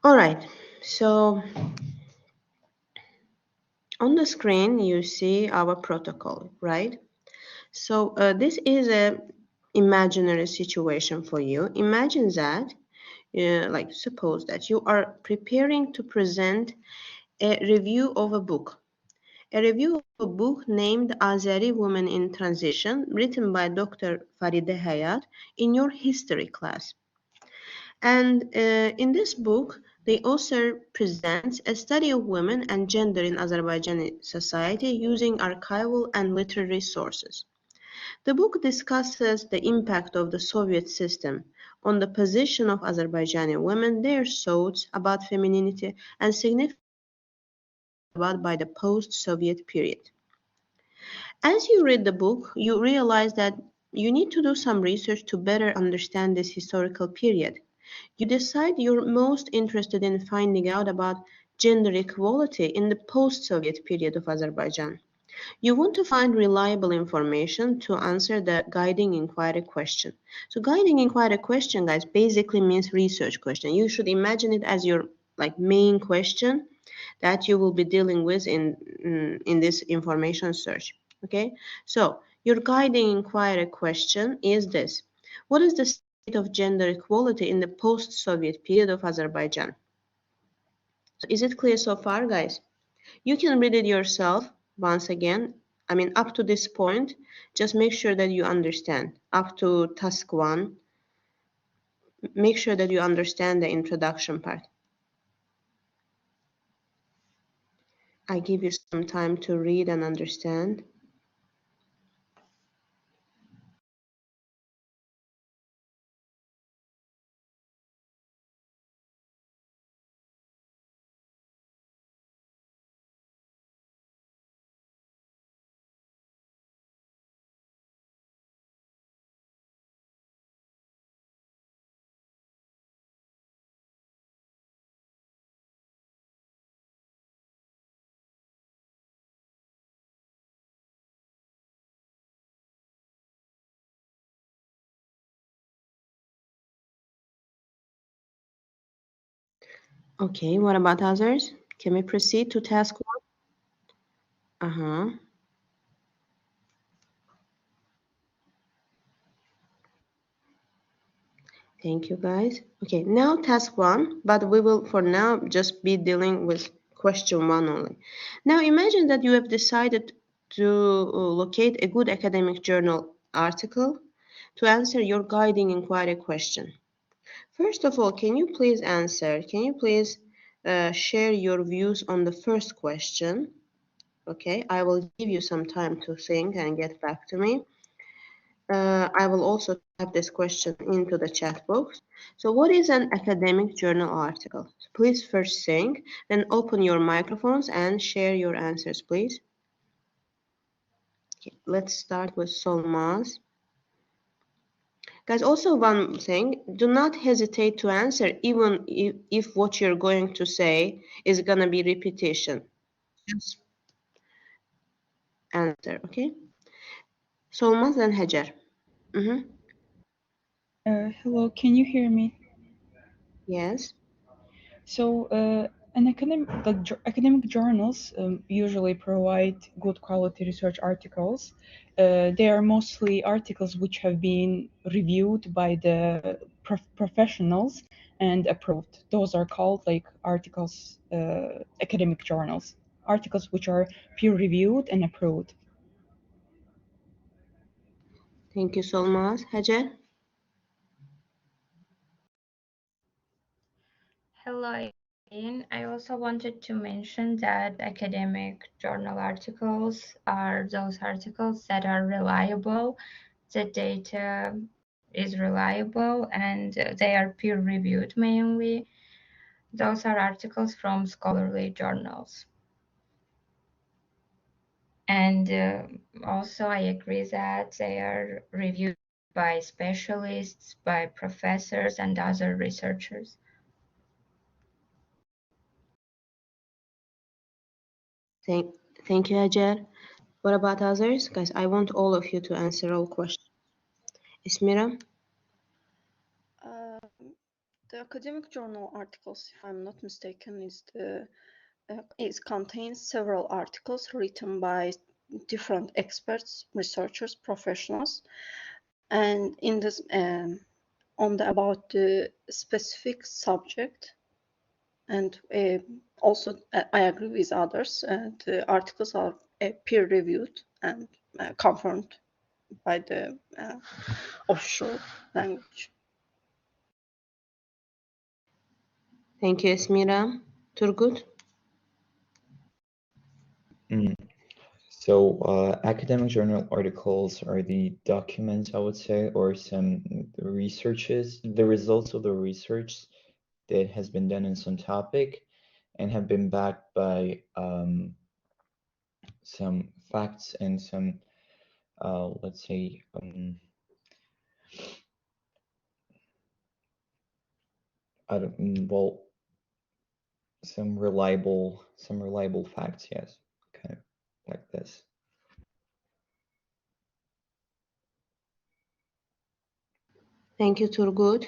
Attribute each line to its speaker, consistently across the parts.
Speaker 1: All right, so on the screen you see our protocol, right? So this is a imaginary situation for you. Imagine that, like suppose that you are preparing to present a review of a book. A review of a book named Azeri Women in Transition, written by Dr. Faride Hayat in your history class. And in this book, the author presents a study of women and gender in Azerbaijani society using archival and literary sources. The book discusses the impact of the Soviet system on the position of Azerbaijani women, their thoughts about femininity, and significant about by the post-Soviet period. As you read the book, you realize that you need to do some research to better understand this historical period. You decide you're most interested in finding out about gender equality in the post-Soviet period of Azerbaijan. You want to find reliable information to answer the guiding inquiry question. So guiding inquiry question, guys, basically means research question. You should imagine it as your like main question that you will be dealing with in this information search. Okay, so your guiding inquiry question is this: what is the state of gender equality in the post-Soviet period of Azerbaijan? So is it clear so far, guys? You can read it yourself once again. I mean, up to this point, just make sure that you understand. Up to task one, make sure that you understand the introduction part. I give you some time to read and understand. Okay, what about others? Can we proceed to task one? Uh-huh. Thank you, guys. Okay, now task one, but we will for now just be dealing with question one only. Now imagine that you have decided to locate a good academic journal article to answer your guiding inquiry question. First of all, can you please share your views on the first question? Okay, I will give you some time to think and get back to me. I will also type this question into the chat box. So what is an academic journal article? So please first think, then open your microphones and share your answers, please. Okay, let's start with Solmaz. Guys, also one thing, do not hesitate to answer even if what you're going to say is going to be repetition. Just answer, okay? Solmaz and Hajar. Mm-hmm.
Speaker 2: Hello, can you hear me?
Speaker 1: Yes.
Speaker 2: So, academic journals usually provide good quality research articles. They are mostly articles which have been reviewed by the professionals and approved. Those are called like articles, academic journals, articles which are peer reviewed and approved.
Speaker 1: Thank you, Solmaz. Hajar?
Speaker 3: Hello again. I also wanted to mention that academic journal articles are those articles that are reliable, the data is reliable, and they are peer reviewed mainly. Those are articles from scholarly journals. And also, I agree that they are reviewed by specialists, by professors, and other researchers.
Speaker 1: Thank you, Hajar. What about others? Guys, I want all of you to answer all questions. Ismira?
Speaker 4: The academic journal articles, if I'm not mistaken, contains several articles written by different experts, researchers, professionals, and in this about the specific subject. And also, I agree with others. The articles are peer-reviewed and confirmed by the official language.
Speaker 1: Thank you, Esmira. Turgut?
Speaker 5: So academic journal articles are the documents, I would say, or some researches, the results of the research that has been done in some topic and have been backed by some facts and some, let's say, I don't, well, some reliable facts, yes, kind of like this.
Speaker 1: Thank you, Turgut.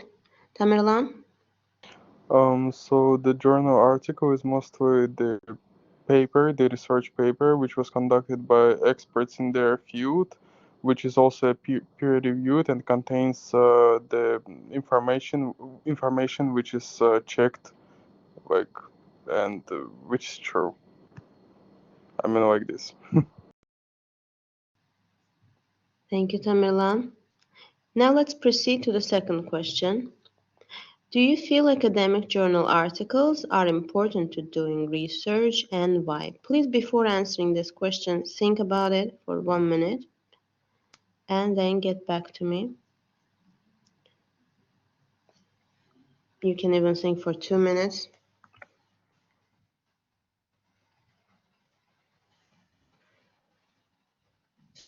Speaker 1: Tamerlan?
Speaker 6: So the journal article is mostly the research paper, which was conducted by experts in their field, which is also peer-reviewed and contains the information which is checked, like, and which is true. I mean, like this.
Speaker 1: Thank you, Tamerlan. Now let's proceed to the second question. Do you feel academic journal articles are important to doing research, and why? Please, before answering this question, think about it for 1 minute and then get back to me. You can even think for 2 minutes.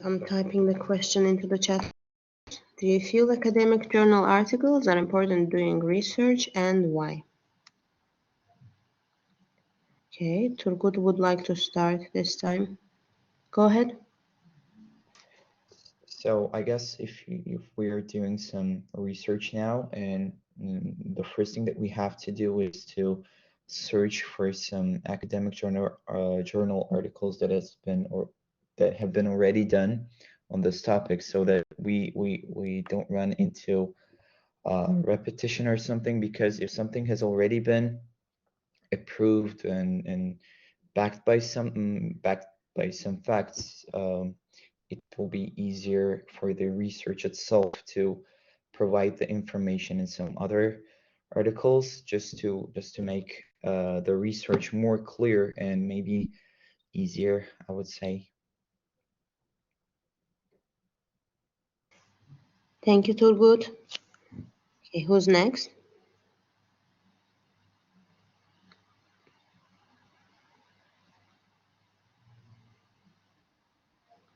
Speaker 1: I'm typing the question into the chat. Do you feel academic journal articles are important doing research, and why? Okay, Turgut would like to start this time. Go ahead.
Speaker 5: So I guess if we are doing some research now, and the first thing that we have to do is to search for some academic journal articles that have been already done on this topic, so that we don't run into repetition or something. Because if something has already been approved and backed by some facts, it will be easier for the research itself to provide the information in some other articles, just to make the research more clear and maybe easier, I would say.
Speaker 1: Thank you, Turgut. Okay, who's next?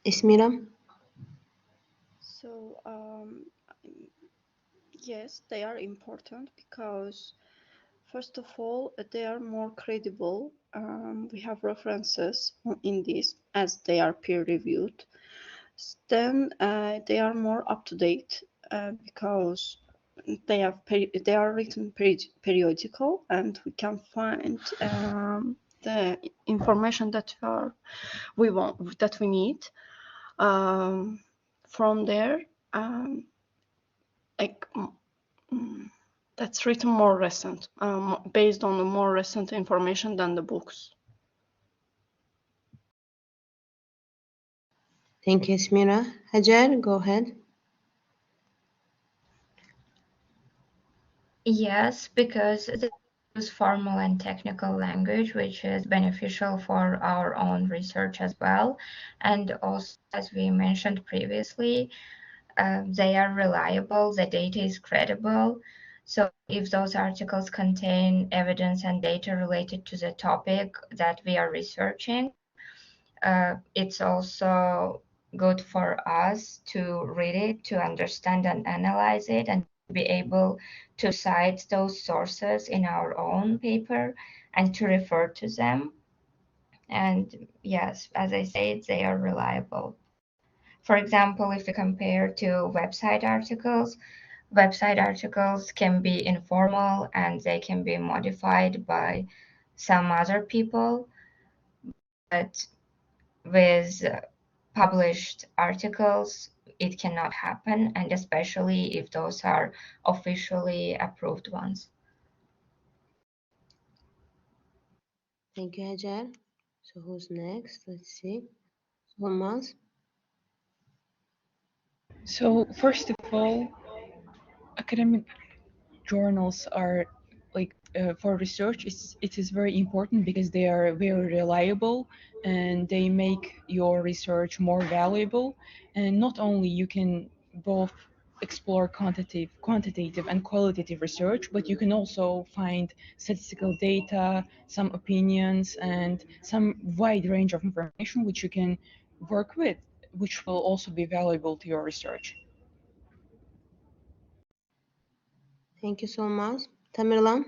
Speaker 1: Ismira?
Speaker 4: So yes, they are important because first of all, they are more credible. We have references in this as they are peer-reviewed. Then they are more up-to-date because they are written periodical, and we can find the information that we need from there. Like that's written more recent, based on the more recent information than the books.
Speaker 1: Thank you, Ismira. Hajar, go ahead.
Speaker 3: Yes, because they use formal and technical language, which is beneficial for our own research as well. And also, as we mentioned previously, they are reliable, the data is credible. So if those articles contain evidence and data related to the topic that we are researching, it's also good for us to read it, to understand and analyze it, and be able to cite those sources in our own paper and to refer to them. And yes, as I said, they are reliable. For example, if we compare to website articles, website articles can be informal and they can be modified by some other people, but with published articles, it cannot happen, and especially if those are officially approved ones.
Speaker 1: Thank you, Hajar. So who's next? Let's see. Thomas.
Speaker 2: So first of all, academic journals are like for research it is very important because they are very reliable and they make your research more valuable, and not only you can both explore quantitative and qualitative research, but you can also find statistical data, some opinions, and some wide range of information which you can work with, which will also be valuable to your research.
Speaker 1: Thank you so much. Tamerlan.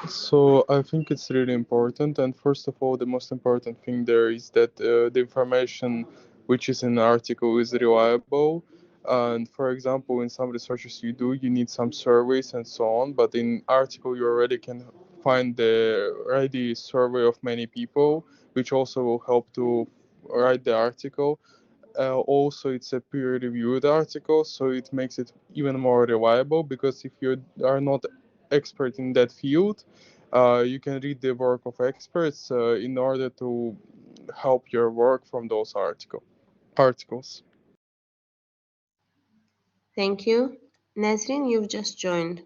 Speaker 6: So I think it's really important, and first of all, the most important thing there is that the information which is in the article is reliable. And for example, in some researches you do, you need some surveys and so on, but in article you already can find the ready survey of many people, which also will help to write the article. Also, it's a peer-reviewed article, so it makes it even more reliable because if you are not expert in that field, you can read the work of experts in order to help your work from those articles.
Speaker 1: Thank you. Nazrin, you've just joined.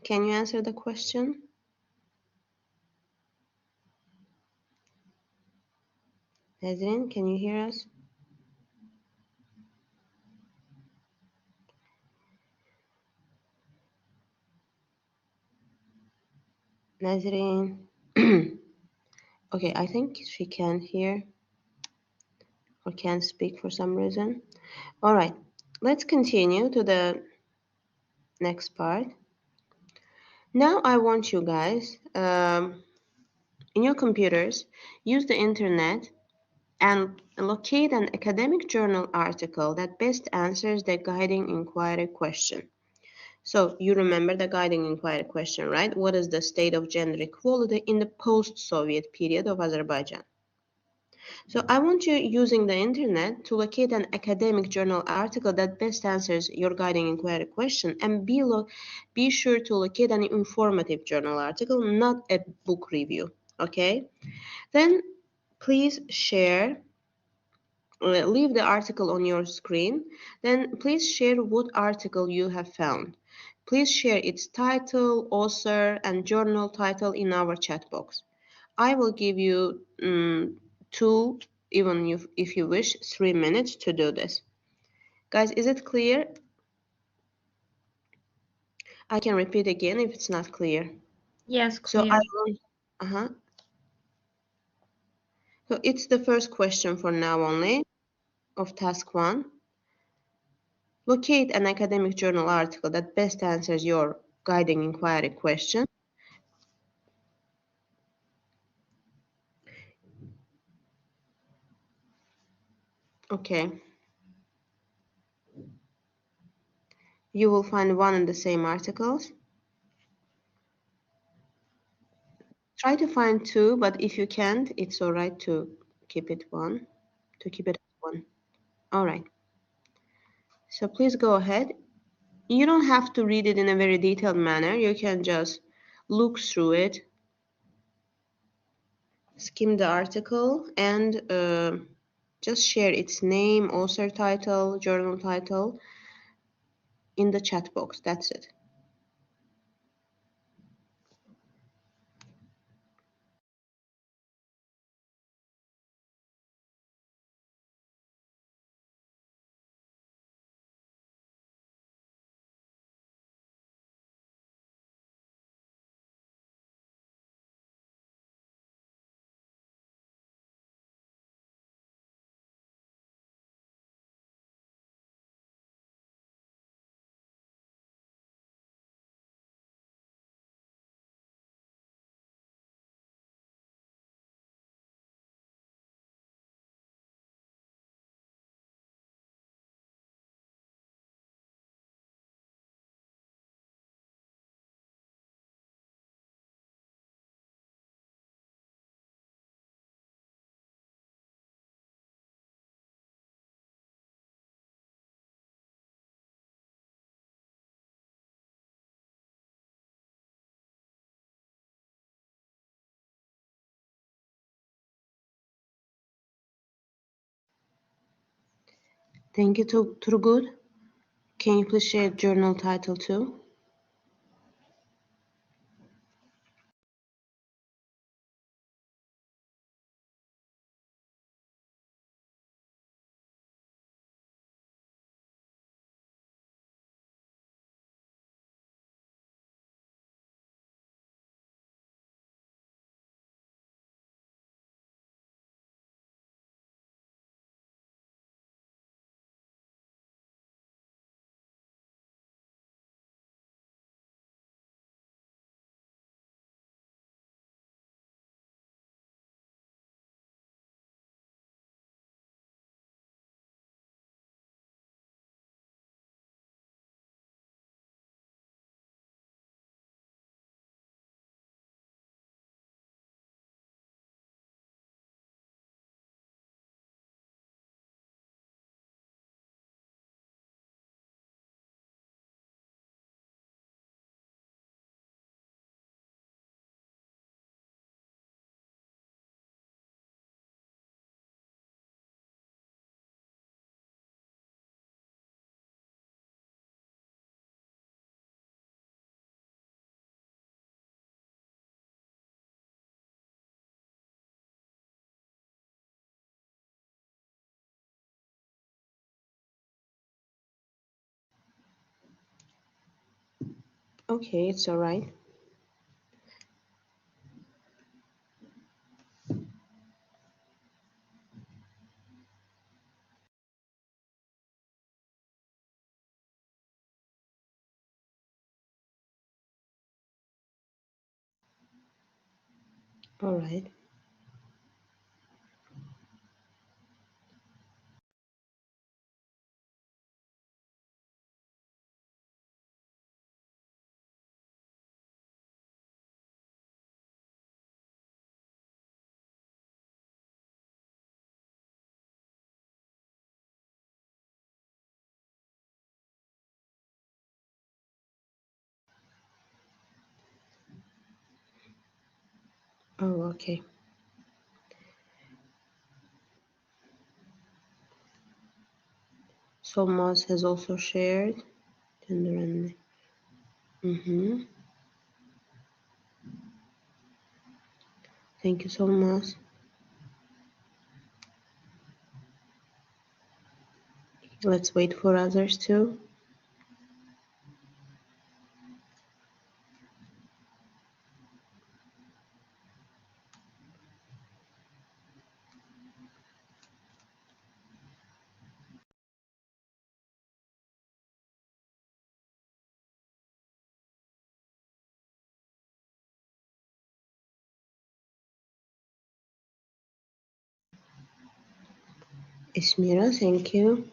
Speaker 1: Can you answer the question? Nazrin, can you hear us? Nazrin. Okay, I think she can't hear or can't speak for some reason. All right, let's continue to the next part. Now I want you guys, in your computers, use the internet and locate an academic journal article that best answers the guiding inquiry question. So you remember the guiding inquiry question, right? What is the state of gender equality in the post-Soviet period of Azerbaijan? So I want you using the internet to locate an academic journal article that best answers your guiding inquiry question, and be sure to locate an informative journal article, not a book review, okay? Then please share, leave the article on your screen. Then please share what article you have found. Please share its title, author, and journal title in our chat box. I will give you 2, even if you wish, 3 minutes to do this. Guys, is it clear? I can repeat again if it's not clear.
Speaker 3: Yes,
Speaker 1: So
Speaker 3: clear.
Speaker 1: So it's the first question for now only of task 1. Locate an academic journal article that best answers your guiding inquiry question. Okay. You will find one and the same articles. Try to find 2, but if you can't, it's all right to keep it one. All right. So please go ahead. You don't have to read it in a very detailed manner. You can just look through it, skim the article, and just share its name, author title, journal title in the chat box. That's it. Thank you, Turgut. Can you please share journal title too? Okay, it's all right. All right. Oh, okay. Solmaz has also shared. Mm-hmm. Thank you so much. Let's wait for others too. Ismira, thank you.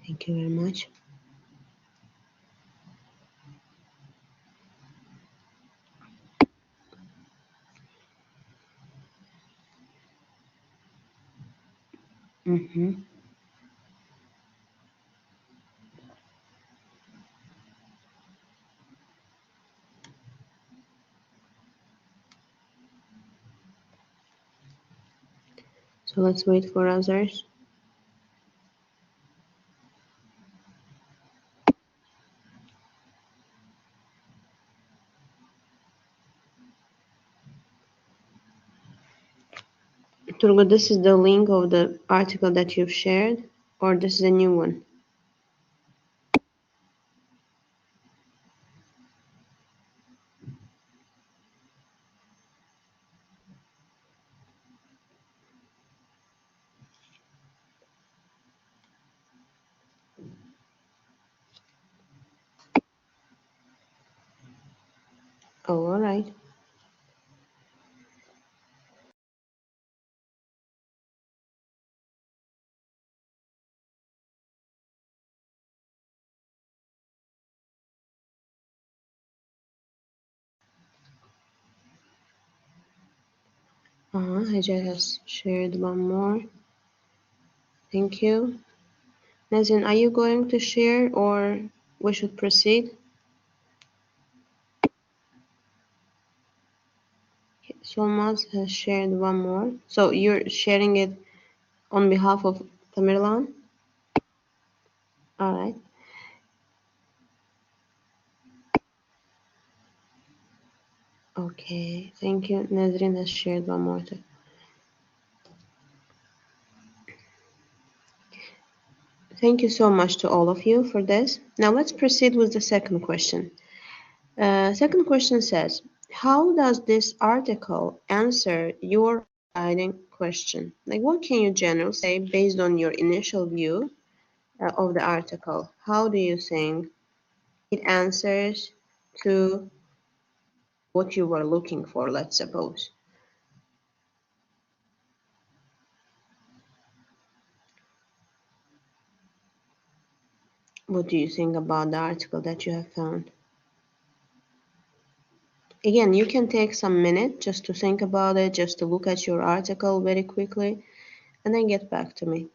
Speaker 1: Thank you very much. Mm-hmm. So let's wait for others. Turgo, this is the link of the article that you've shared, or this is a new one? Oh, all right. Hajar has shared one more. Thank you. Nazin, are you going to share or we should proceed? Solmaz has shared one more. So you're sharing it on behalf of Tamerlan? All right. Okay, thank you. Nazrin has shared one more too. Thank you so much to all of you for this. Now let's proceed with the second question. Second question says, how does this article answer your guiding question? Like, what can you generally say based on your initial view of the article? How do you think it answers to what you were looking for, let's suppose? What do you think about the article that you have found? Again, you can take some minute just to think about it, just to look at your article very quickly, and then get back to me.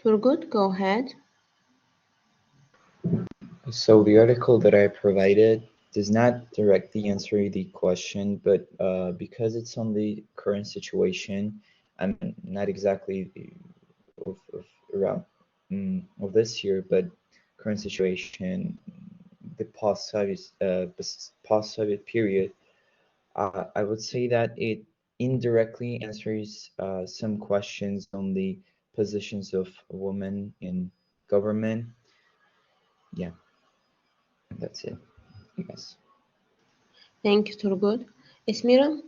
Speaker 1: Turgut, go ahead.
Speaker 5: So the article that I provided does not directly answer the question, but because it's on the current situation, I'm not exactly of around of this year, but current situation, the post-Soviet period, I would say that it indirectly answers some questions on the positions of women in government. Yeah, that's it. Yes.
Speaker 1: Thank you, Turgut. Esmira?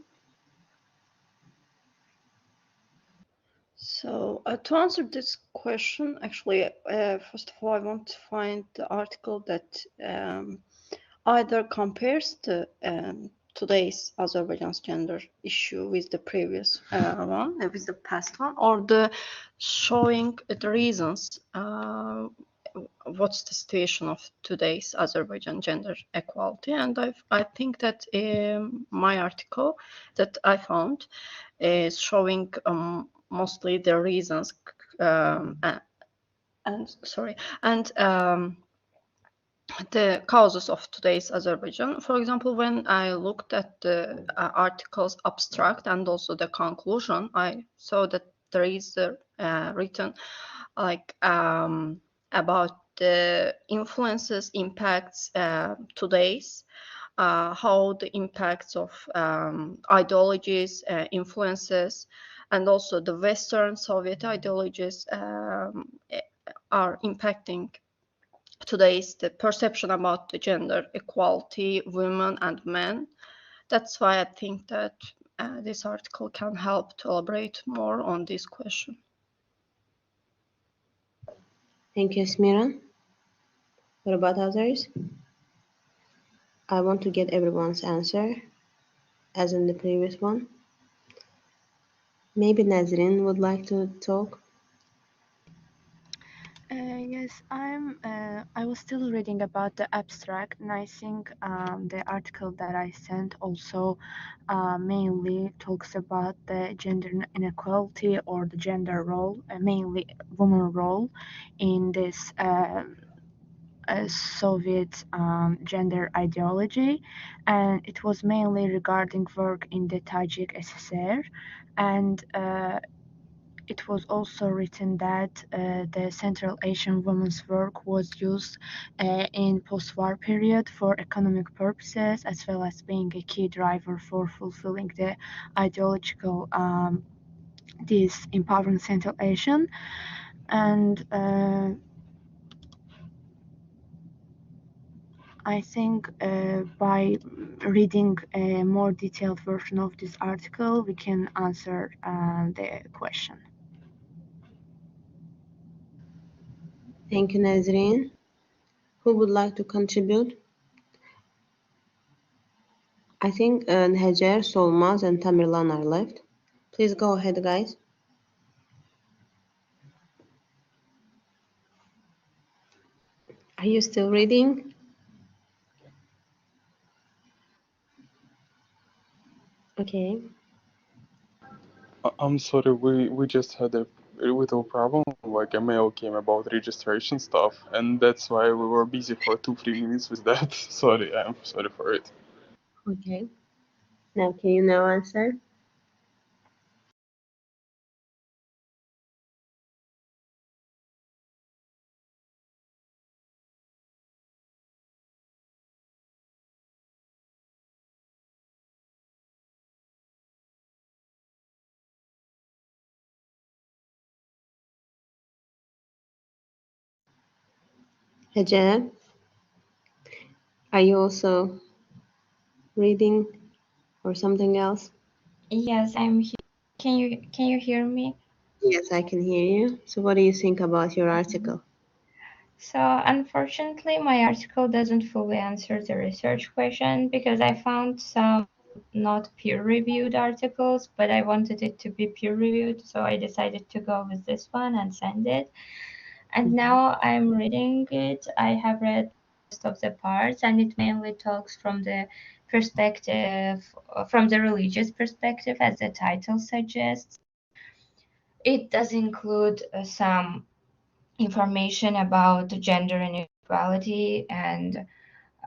Speaker 4: So to answer this question, actually, first of all, I want to find the article that either compares the today's Azerbaijan's gender issue with the previous one, with the past one, or the showing the reasons. What's the situation of today's Azerbaijan gender equality? And I think that my article that I found is showing mostly the reasons and the causes of today's Azerbaijan. For example, when I looked at the article's abstract and also the conclusion, I saw that there is written like about the influences, impacts today's, how the impacts of ideologies, influences, and also the Western Soviet ideologies are impacting today's the perception about the gender equality, women and men. That's why I think that this article can help to elaborate more on this question.
Speaker 1: Thank you, Esmira. What about others? I want to get everyone's answer, as in the previous one. Maybe Nazrin would like to talk.
Speaker 7: Yes, I was still reading about the abstract, and I think the article that I sent also mainly talks about the gender inequality or the gender role, mainly woman role in this Soviet gender ideology, and it was mainly regarding work in the Tajik SSR, and it was also written that the Central Asian women's work was used in post-war period for economic purposes, as well as being a key driver for fulfilling the ideological this empowering Central Asian. And I think by reading a more detailed version of this article, we can answer the question.
Speaker 1: Thank you, Nazrin. Who would like to contribute? I think Hajar, Solmaz, and Tamerlan are left. Please go ahead, guys. Are you still reading? Okay.
Speaker 6: I'm sorry, we just had a little problem. Like a mail came about registration stuff, and that's why we were busy for 2-3 minutes with that. Sorry, I'm sorry for it.
Speaker 1: Okay. Now, can you now answer? Hajar, are you also reading or something else?
Speaker 3: Yes, I'm here. Can you hear me?
Speaker 1: Yes, I can hear you. So what do you think about your article?
Speaker 3: So unfortunately, my article doesn't fully answer the research question because I found some not peer-reviewed articles, but I wanted it to be peer-reviewed, so I decided to go with this one and send it. And now I'm reading it. I have read most of the parts, and it mainly talks from the perspective, from the religious perspective, as the title suggests. It does include some information about gender inequality and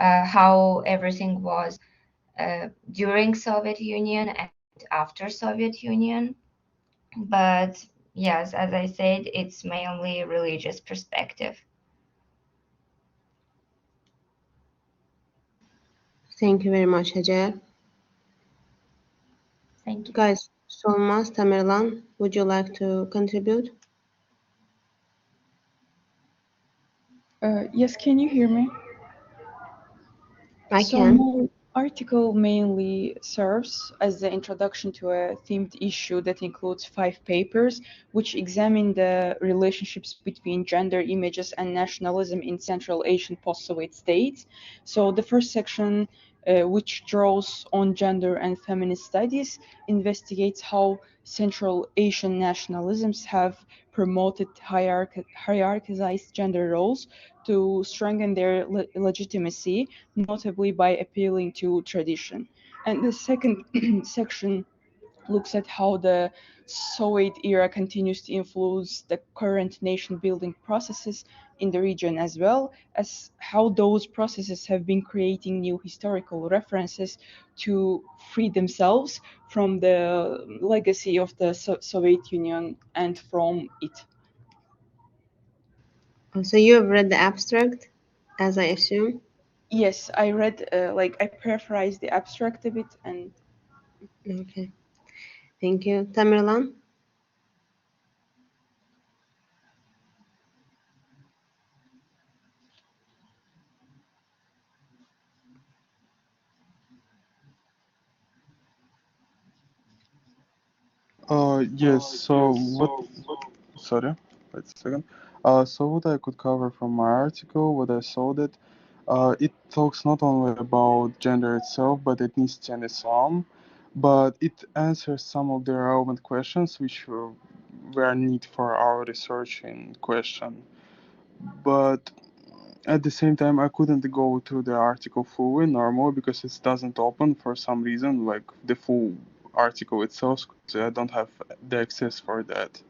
Speaker 3: how everything was during Soviet Union and after Soviet Union. But yes, as I said, it's mainly religious perspective.
Speaker 1: Thank you very much, Hajar.
Speaker 3: Thank you.
Speaker 1: Guys, Solmaz, Tamerlan, would you like to contribute?
Speaker 2: Yes, can you hear me?
Speaker 1: I
Speaker 2: So
Speaker 1: can.
Speaker 2: my article mainly serves as the introduction to a themed issue that includes 5 papers, which examine the relationships between gender images and nationalism in Central Asian post-Soviet states. So the first section, which draws on gender and feminist studies, investigates how Central Asian nationalisms have promoted hierarchized gender roles to strengthen their legitimacy, notably by appealing to tradition. And the second section looks at how the Soviet era continues to influence the current nation building processes in the region, as well as how those processes have been creating new historical references to free themselves from the legacy of the Soviet Union and from it.
Speaker 1: So you have read the abstract, as I assume?
Speaker 2: Yes, I read, I paraphrased the abstract a bit, and
Speaker 1: Okay. Thank you. Tamerlan?
Speaker 6: Yes. So what? Sorry, wait a second. So what I could cover from my article, what I saw that, it talks not only about gender itself, but ethnicity and Islam, but it answers some of the relevant questions which were need for our research in question. But at the same time, I couldn't go through the article fully normal because it doesn't open for some reason, like the full article itself. So I don't have the access for that.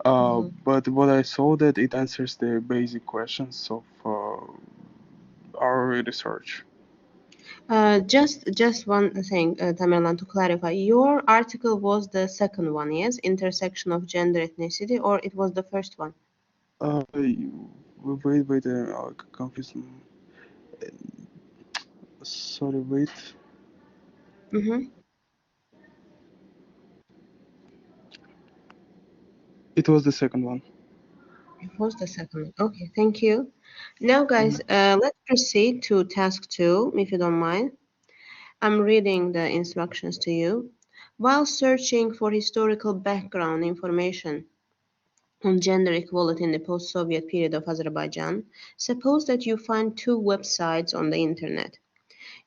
Speaker 1: Mhm.
Speaker 6: But what I saw that it answers the basic questions of our research.
Speaker 1: Just one thing, Tamerlan, to clarify. Your article was the second one, yes? Intersection of gender ethnicity, or it was the first one?
Speaker 6: Wait, confused. Sorry, wait.
Speaker 1: Mm-hmm.
Speaker 6: It was the second one.
Speaker 1: It was the second one. Okay, thank you. Now, guys,
Speaker 6: Mhm.
Speaker 1: let's proceed to task 2, if you don't mind. I'm reading the instructions to you. While searching for historical background information on gender equality in the post-Soviet period of Azerbaijan, suppose that you find 2 websites on the internet.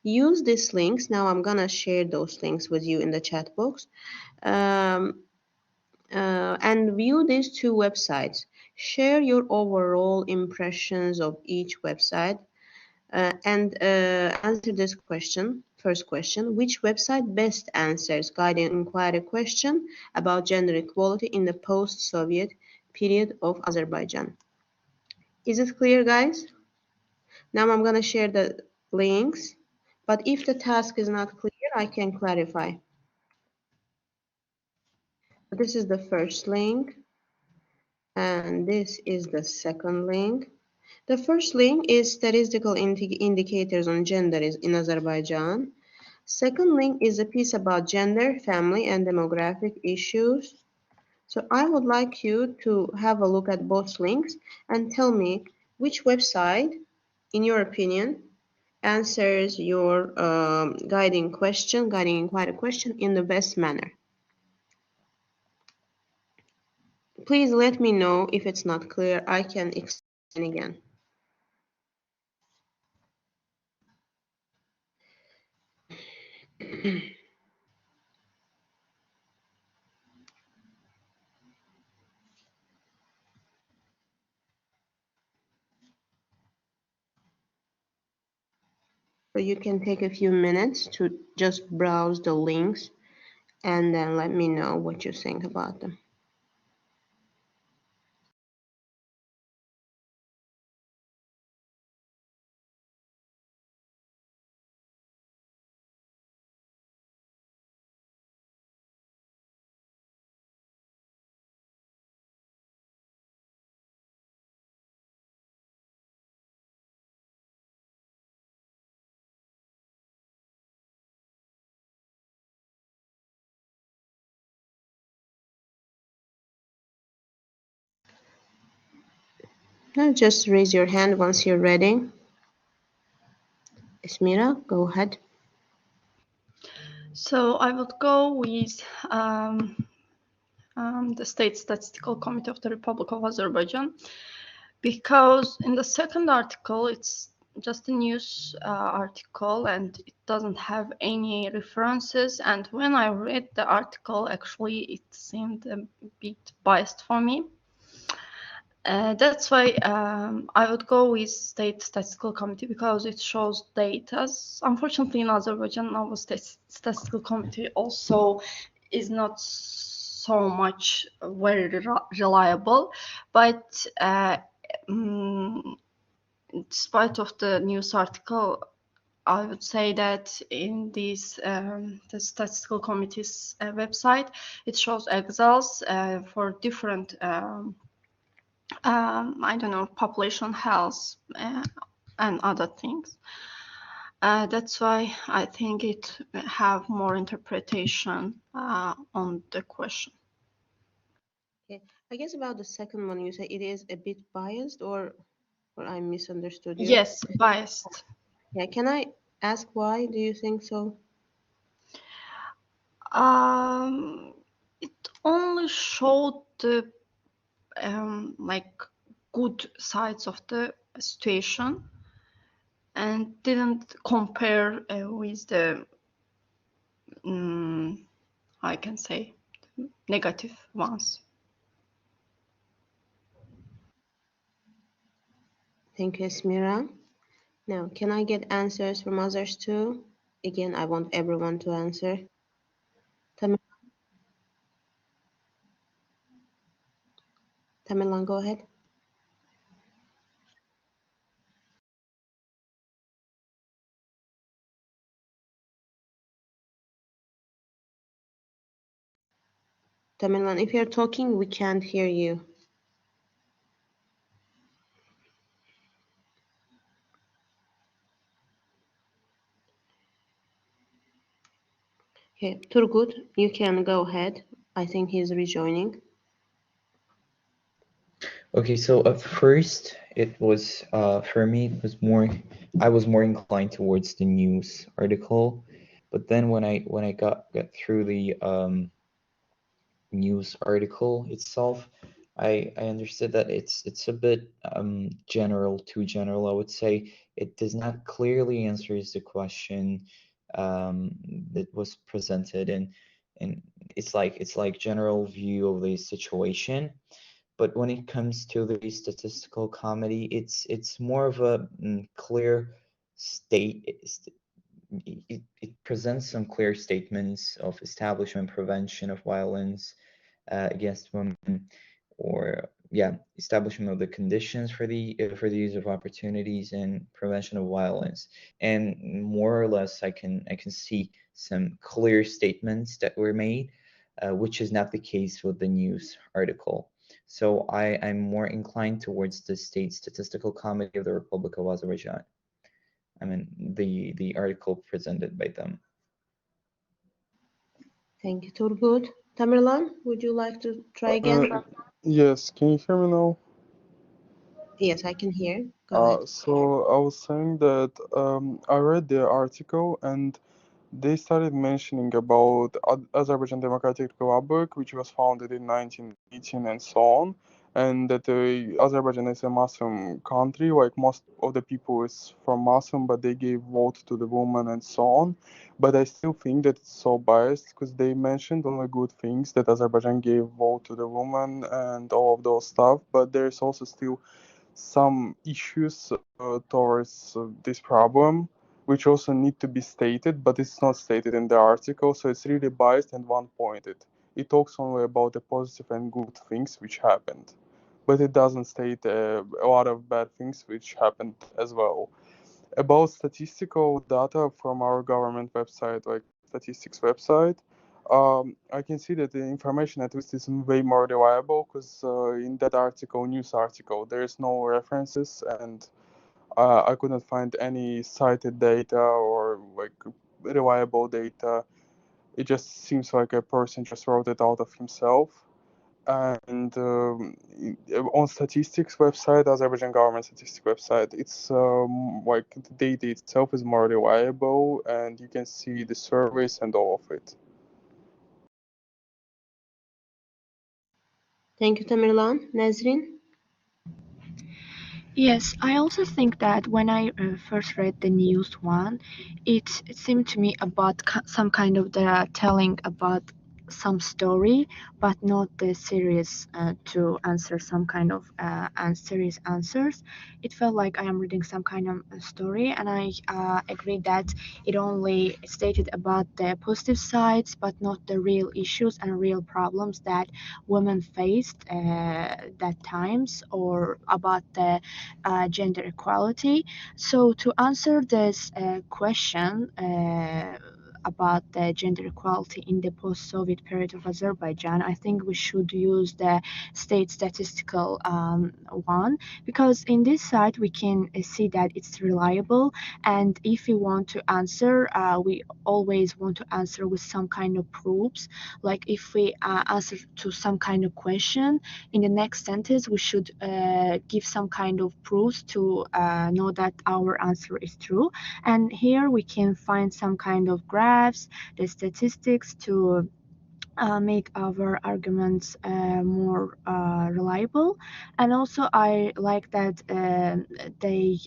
Speaker 1: Use these links. Now I'm gonna share those links with you in the chat box. Um, and view these 2 websites. Share your overall impressions of each website and answer this question. First question, which website best answers guiding inquiry question about gender equality in the post-Soviet period of Azerbaijan? Is it clear, guys? Now I'm going to share the links, but if the task is not clear, I can clarify. This is the first link, and this is the second link. The first link is statistical indicators on gender in Azerbaijan. Second link is a piece about gender, family, and demographic issues. So I would like you to have a look at both links and tell me which website, in your opinion, answers your guiding inquiry question in the best manner. Please let me know if it's not clear. I can explain again. So you can take a few minutes to just browse the links and then let me know what you think about them. Now just raise your hand once you're ready. Esmira, go ahead.
Speaker 4: So I would go with the State Statistical Committee of the Republic of Azerbaijan, because in the second article it's just a news article and it doesn't have any references, and when I read the article actually it seemed a bit biased for me. That's why I would go with State Statistical Committee, because it shows data. Unfortunately, in Azerbaijan, our State Statistical Committee also is not so much very reliable. But in spite of the news article, I would say that in this the Statistical Committee's website, it shows Excels for different I don't know, population health and other things. That's why I think it have more interpretation on the question.
Speaker 1: Okay. I guess about the second one, you say it is a bit biased, or I misunderstood you?
Speaker 4: Yes, biased.
Speaker 1: Yeah, can I ask why do you think so?
Speaker 4: It only showed the like good sides of the situation and didn't compare with the I can say negative ones.
Speaker 1: Thank you, Esmira. Now, can I get answers from others too? Again, I want everyone to answer. Tamerlan, go ahead. Tamerlan, if you're talking, we can't hear you. Okay, Turgut, you can go ahead. I think he's rejoining.
Speaker 5: Okay, so at first it was for me it was more I was more inclined towards the news article, but then when I got through the news article itself, I understood that it's a bit general, too general, I would say. It does not clearly answers the question that was presented, and it's like general view of the situation. But when it comes to the statistical comedy, it's more of a clear state it presents some clear statements of establishment prevention of violence against women, or yeah, establishment of the conditions for the use of opportunities and prevention of violence. And more or less, I can see some clear statements that were made, which is not the case with the news article. So I'm more inclined towards the State Statistical Committee of the Republic of Azerbaijan. I mean, the article presented by them.
Speaker 1: Thank you, Turgut. Tamerlan, would you like to try again?
Speaker 6: Yes, can you hear me now?
Speaker 1: Yes, I can hear. Go ahead.
Speaker 6: So I was saying that I read the article and they started mentioning about Azerbaijan Democratic Republic, which was founded in 1918 and so on, and that Azerbaijan is a Muslim country, like most of the people is from Muslim, but they gave vote to the woman and so on. But I still think that it's so biased because they mentioned only good things, that Azerbaijan gave vote to the woman and all of those stuff, but there's also still some issues towards this problem, which also need to be stated, but it's not stated in the article, so it's really biased and one-pointed. It talks only about the positive and good things which happened, but it doesn't state a lot of bad things which happened as well. About statistical data from our government website, like statistics website, I can see that the information at least is way more reliable because in that article, news article, there's no references and I couldn't find any cited data or like reliable data. It just seems like a person just wrote it out of himself. And on statistics website, Azerbaijan government statistics website, it's like the data itself is more reliable and you can see the surveys and all of it.
Speaker 1: Thank you, Tamerlan. Nazrin?
Speaker 7: Yes, I also think that when I first read the news one, it seemed to me about some kind of the telling about some story, but not the serious to answer some kind of serious answers. It felt like I am reading some kind of story, and I agree that it only stated about the positive sides, but not the real issues and real problems that women faced that times, or about the gender equality. So to answer this question about the gender equality in the post-Soviet period of Azerbaijan, I think we should use the state statistical one, because in this site we can see that it's reliable, and if we want to answer, we always want to answer with some kind of proofs. Like if we answer to some kind of question, in the next sentence we should give some kind of proofs to know that our answer is true. And here we can find some kind of graphs, the statistics to make our arguments more reliable. And also I like that they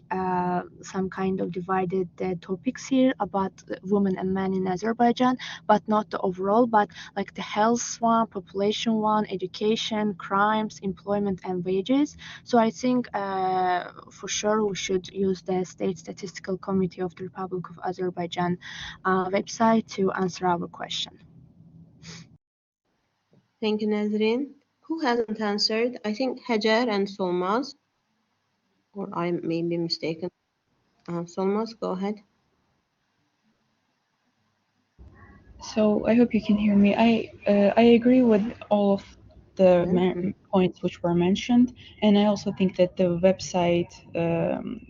Speaker 7: some kind of divided the topics here about women and men in Azerbaijan, but not the overall, but like the health one, population one, education, crimes, employment, and wages. So I think for sure we should use the State Statistical Committee of the Republic of Azerbaijan website to answer our question.
Speaker 1: Thank you, Nazrin. Who hasn't answered? I think Hajar and Solmaz, or I may be mistaken. Solmaz, go ahead.
Speaker 2: So I hope you can hear me. I agree with all of the points which were mentioned, and I also think that the website,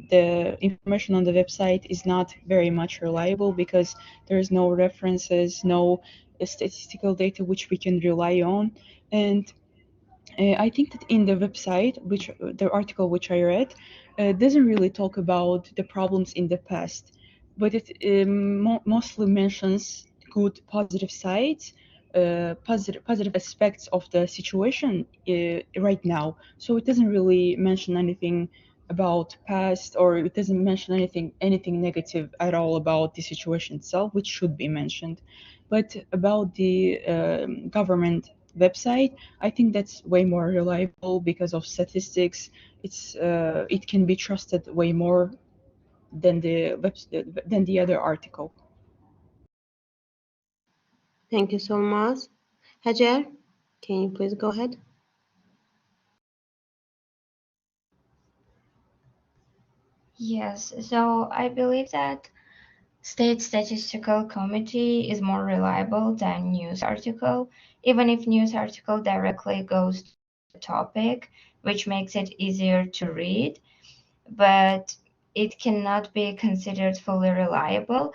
Speaker 2: the information on the website is not very much reliable because there is no references, no statistical data which we can rely on, and I think that in the website, which the article which I read, doesn't really talk about the problems in the past, but it mostly mentions good, positive sides, positive aspects of the situation right now. So it doesn't really mention anything about past, or it doesn't mention anything negative at all about the situation itself, which should be mentioned. But about the government website, I think that's way more reliable because of statistics. It can be trusted way more than the other article.
Speaker 1: Thank you so much. Hajar, can you please go ahead?
Speaker 3: Yes, so I believe that State Statistical Committee is more reliable than news article, even if news article directly goes to the topic, which makes it easier to read, but it cannot be considered fully reliable.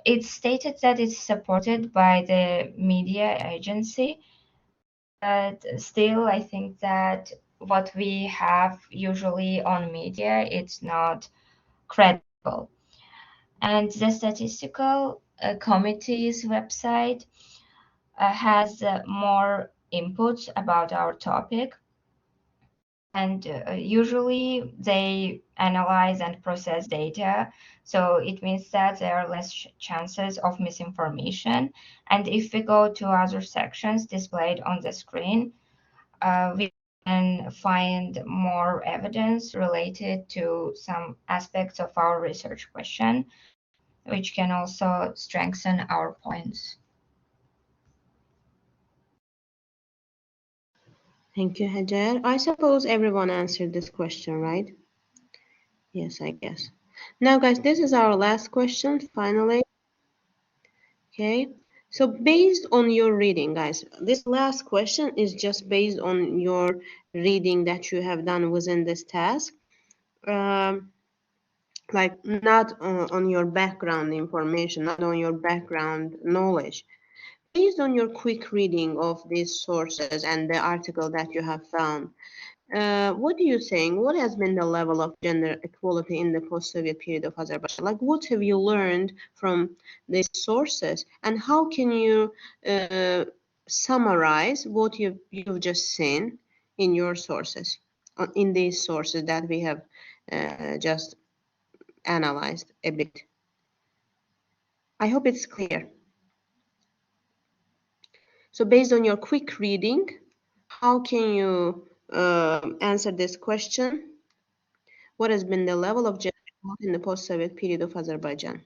Speaker 3: It's stated that it's supported by the media agency, but still, I think that what we have usually on media, it's not credible. And the statistical committee's website has more inputs about our topic, and usually they analyze and process data, so it means that there are less chances of misinformation. And if we go to other sections displayed on the screen, we can find more evidence related to some aspects of our research question, which can also strengthen our points.
Speaker 1: Thank you, Hajar. I suppose everyone answered this question, right? Yes, I guess. Now, guys, this is our last question, finally. Okay. So based on your reading, guys, this last question is just based on your reading that you have done within this task. Like not on your background information, not on your background knowledge. Based on your quick reading of these sources and the article that you have found, what do you think? What has been the level of gender equality in the post-Soviet period of Azerbaijan? Like, what have you learned from these sources, and how can you summarize what you've just seen in your sources, in these sources that we have just analyzed a bit? I hope it's clear. So based on your quick reading, how can you answer this question? What has been the level of gender equality in the post-Soviet period of Azerbaijan?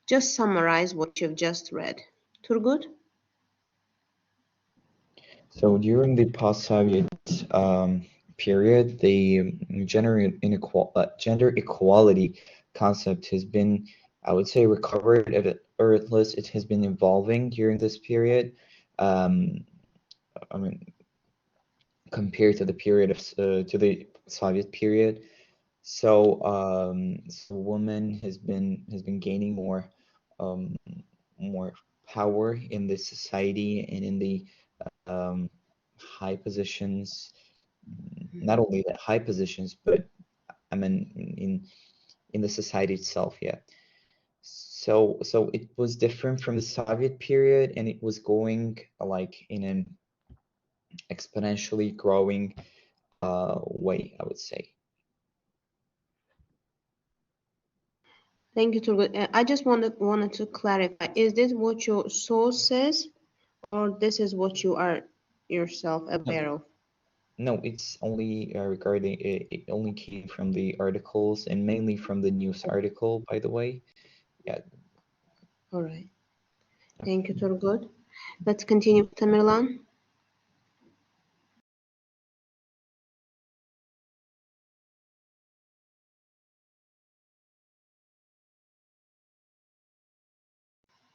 Speaker 1: Just summarize what you've just read. Turgut?
Speaker 5: So during the post-Soviet period, the gender equality concept has been, I would say, recovered, or at least it has been evolving during this period. Um, I mean, compared to the period of to the Soviet period. So women has been gaining um, more power in the society and in the um, high positions. Not only the high positions, but I mean in the society itself. Yeah. So it was different from the Soviet period, and it was going like in an exponentially growing way, I would say.
Speaker 1: Thank you, Turgut. I just wanted to clarify. Is this what your source says, or this is what you are yourself
Speaker 5: No,
Speaker 1: aware of?
Speaker 5: no, it's only regarding it, it only came from the articles and mainly from the news article, by the way. Yeah.
Speaker 1: All right.
Speaker 5: Okay.
Speaker 1: Thank you, Turgut. Let's continue, Tamerlan.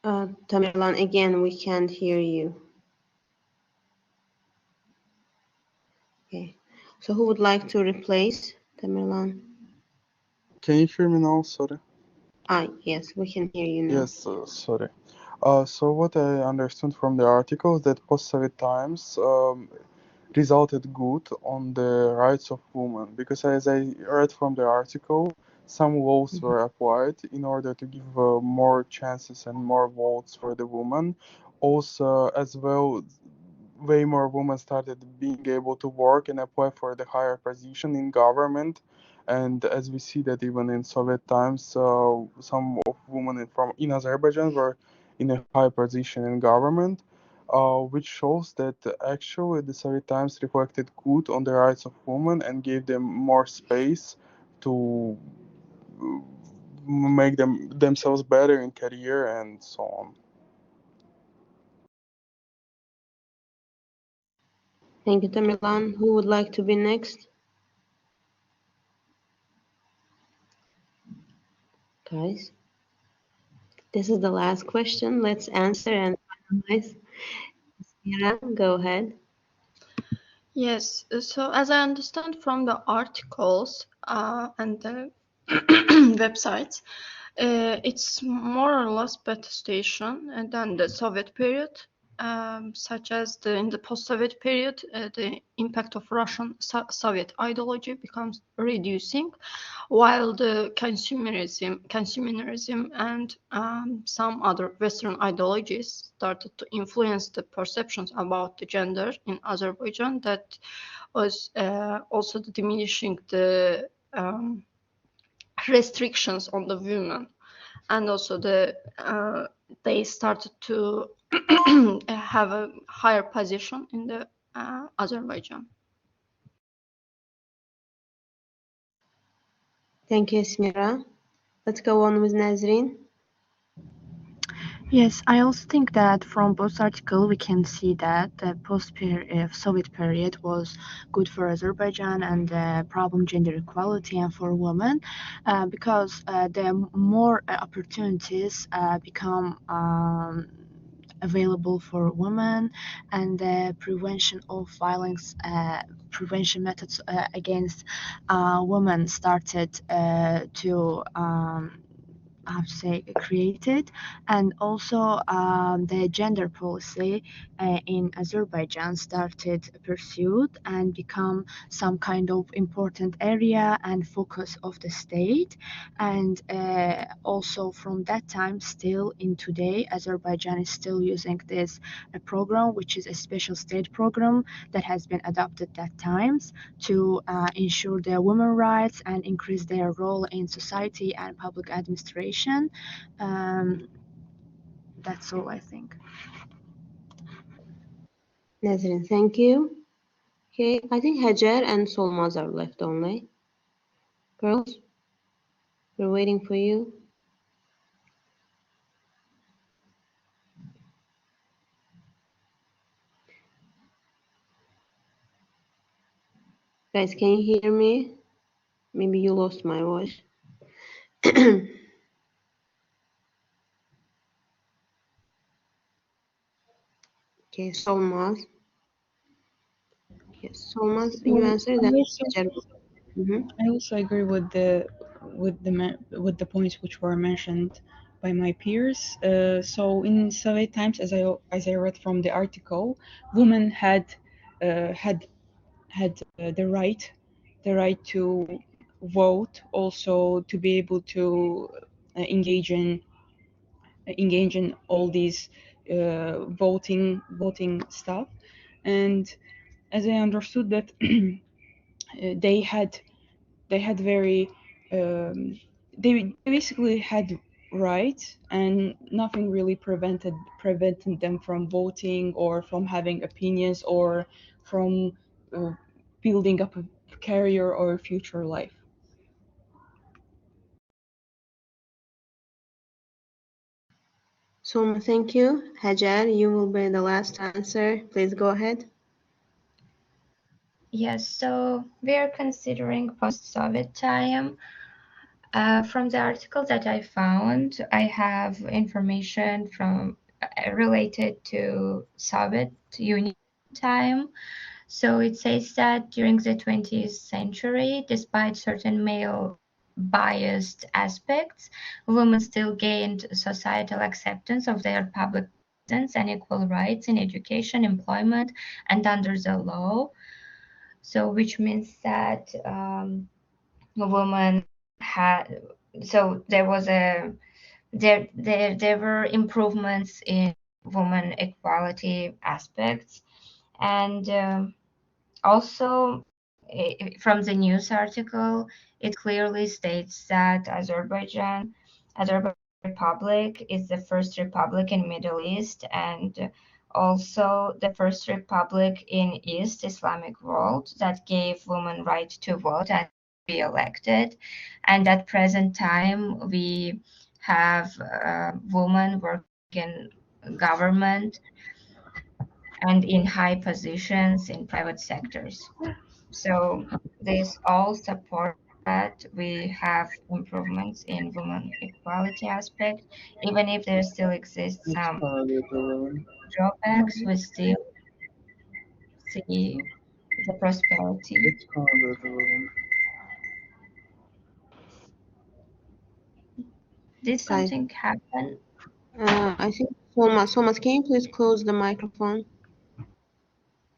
Speaker 1: Tamerlan, again, we can't hear you. Okay. So who would like to replace Tamerlan?
Speaker 6: Can you hear me now? Sorry.
Speaker 1: Yes, we can hear you now.
Speaker 6: Yes, sorry. So what I understood from the article is that post-Soviet times resulted good on the rights of women, because as I read from the article, some laws were applied in order to give more chances and more votes for the women. Also, as well, way more women started being able to work and apply for the higher position in government. And as we see that even in Soviet times, some of women in Azerbaijan were in a high position in government, which shows that actually the Soviet times reflected good on the rights of women and gave them more space to make themselves better in career and so on.
Speaker 1: Thank you, Tamerlan. Who would like to be next? Guys, this is the last question. Let's answer and finalize. Mira, go ahead.
Speaker 4: Yes, so as I understand from the articles and the websites, it's more or less better station than the Soviet period, such as in the post-Soviet period, the impact of Russian Soviet ideology becomes reducing, while the consumerism and some other Western ideologies started to influence the perceptions about the gender in Azerbaijan. That was also diminishing the restrictions on the women, and also they started to have a higher position in the Azerbaijan.
Speaker 1: Thank you, Smira. Let's go on with Nazreen.
Speaker 7: Yes, I also think that from both articles we can see that the post-Soviet period was good for Azerbaijan and problem gender equality and for women, because the more opportunities become available for women, and the prevention of violence, prevention methods against women started to how to say created, and also the gender policy in Azerbaijan started pursued and become some kind of important area and focus of the state. And also from that time still in today, Azerbaijan is still using this program, which is a special state program that has been adopted at times to ensure their women rights and increase their role in society and public administration. That's all I think.
Speaker 1: Nazreen, thank you. Okay, I think Hajar and Solmaz are left only. Girls, we're waiting for you. Guys, can you hear me? Maybe you lost my voice. Okay, Solmaz. Yes, Solmaz, you
Speaker 2: So
Speaker 1: answered
Speaker 2: I
Speaker 1: that.
Speaker 2: also
Speaker 1: Hajar. Mhm.
Speaker 2: I also agree with the points which were mentioned by my peers. So in Soviet times, as I read from the article, women had the right to vote, also to be able to engage in all these voting stuff. And as I understood that, they had very they basically had rights, and nothing really prevented them from voting or from having opinions or from uh, building up a career or a future life.
Speaker 1: Solmaz, thank you. Hajar, you will be the last answer. Please go ahead.
Speaker 3: Yes, so we are considering post-Soviet time. From the article that I found, I have information from related to Soviet Union time. So it says that during the 20th century, despite certain male biased aspects, women still gained societal acceptance of their public presence and equal rights in education, employment, and under the law. So, which means that women had, so there was a there were improvements in women equality aspects, and also from the news article, it clearly states that Azerbaijan Republic is the first republic in Middle East, and also the first republic in East Islamic world that gave women right to vote and be elected. And at present time, we have women working in government and in high positions in private sectors. So this all support that we have improvements in women equality aspect. Even if there still exists some drawbacks, we still see the prosperity. Did
Speaker 1: Guys,
Speaker 3: something happen?
Speaker 1: I think Thomas, can you please close the microphone?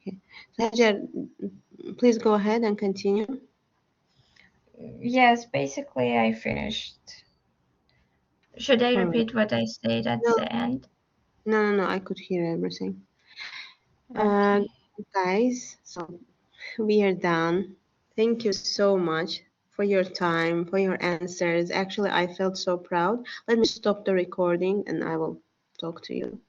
Speaker 1: Okay. So, Hajar, please go ahead and continue.
Speaker 3: Yes, basically I finished. Should I
Speaker 1: All right.
Speaker 3: repeat what I said at
Speaker 1: No,
Speaker 3: the end?
Speaker 1: no, I could hear everything.
Speaker 3: Okay.
Speaker 1: Guys, so we are done. Thank you so much for your time, for your answers. Actually, I felt so proud. Let me stop the recording and I will talk to you.